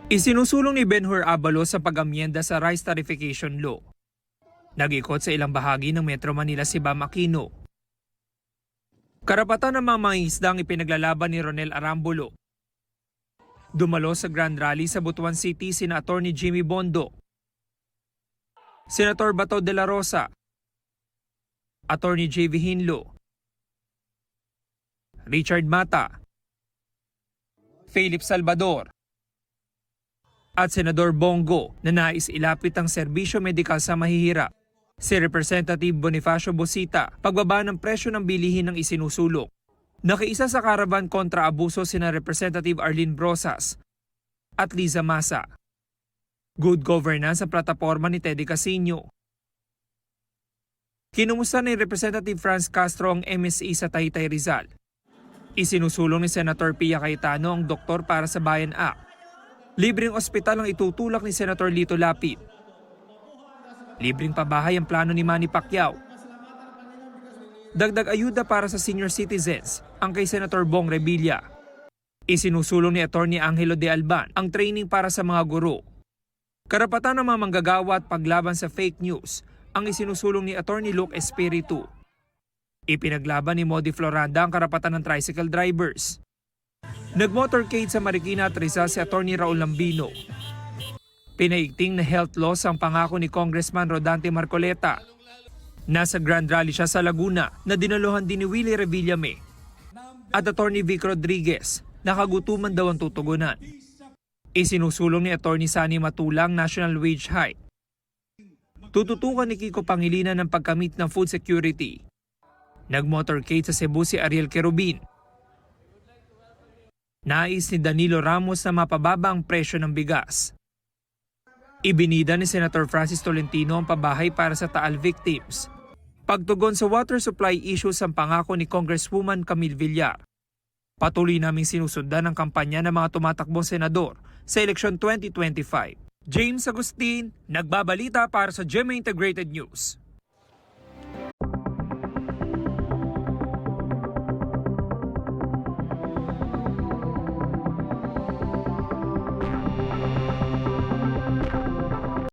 Isinusulong ni Benhur Abalos sa pag-amyenda sa Rice Tarification Law. Nag-ikot sa ilang bahagi ng Metro Manila si Bam Aquino. Karapatan ng mga mangingisdang ipinaglalaban ni Ronel Arambulo. Dumalo sa Grand Rally sa Butuan City sina Atty. Jimmy Bondo, Senator Bato de la Rosa, Atty. J.V. Hinlo, Richard Mata, Philip Salvador, at Senador Bongo na nais ilapit ang serbisyo medikal sa mahihirap. Si Representative Bonifacio Bosita, pagbaba ng presyo ng bilihin ng isinusulong. Nakiisa sa karaban kontra abuso sina Representative Arlene Brosas at Liza Masa. Good governance ang plataporma ni Teddy Casino. Kinumusta ni Representative Franz Castro ang MSE sa Taytay Rizal. Isinusulong ni Senator Pia Cayetano ang Doktor para sa Bayan Act. Libreng ospital ang itutulak ni Senator Lito Lapid. Libreng pabahay ang plano ni Manny Pacquiao. Dagdag ayuda para sa senior citizens ang kay Senator Bong Revilla. Isinusulong ni Atty. Angelo de Alban ang training para sa mga guro. Karapatan ng mga manggagawa at paglaban sa fake news ang isinusulong ni Atty. Luke Espiritu. Ipinaglaban ni Modi Floranda ang karapatan ng tricycle drivers. Nag-motorcade sa Marikina at Rizal si Atty. Raul Lambino. Pinaigting na health loss ang pangako ni Congressman Rodante Marcoleta. Nasa Grand Rally siya sa Laguna na dinaluhan din ni Willie Revillame. At Atty. Vic Rodriguez, nakagutuman daw ang tutugunan. Isinusulong ni Atty. Sani Matulang national wage hike. Tututukan ni Kiko Pangilinan ng pagkamit ng food security. Nag-motorcade sa Cebu si Ariel Querubin. Nais ni Danilo Ramos na mapababa ang presyo ng bigas. Ibinida ni Senator Francis Tolentino ang pabahay para sa Taal victims. Pagtugon sa water supply issues ang pangako ni Congresswoman Camille Villar. Patuloy naming sinusundan ang kampanya ng mga tumatakbong senador sa eleksyon 2025. James Agustin, nagbabalita para sa GMA Integrated News.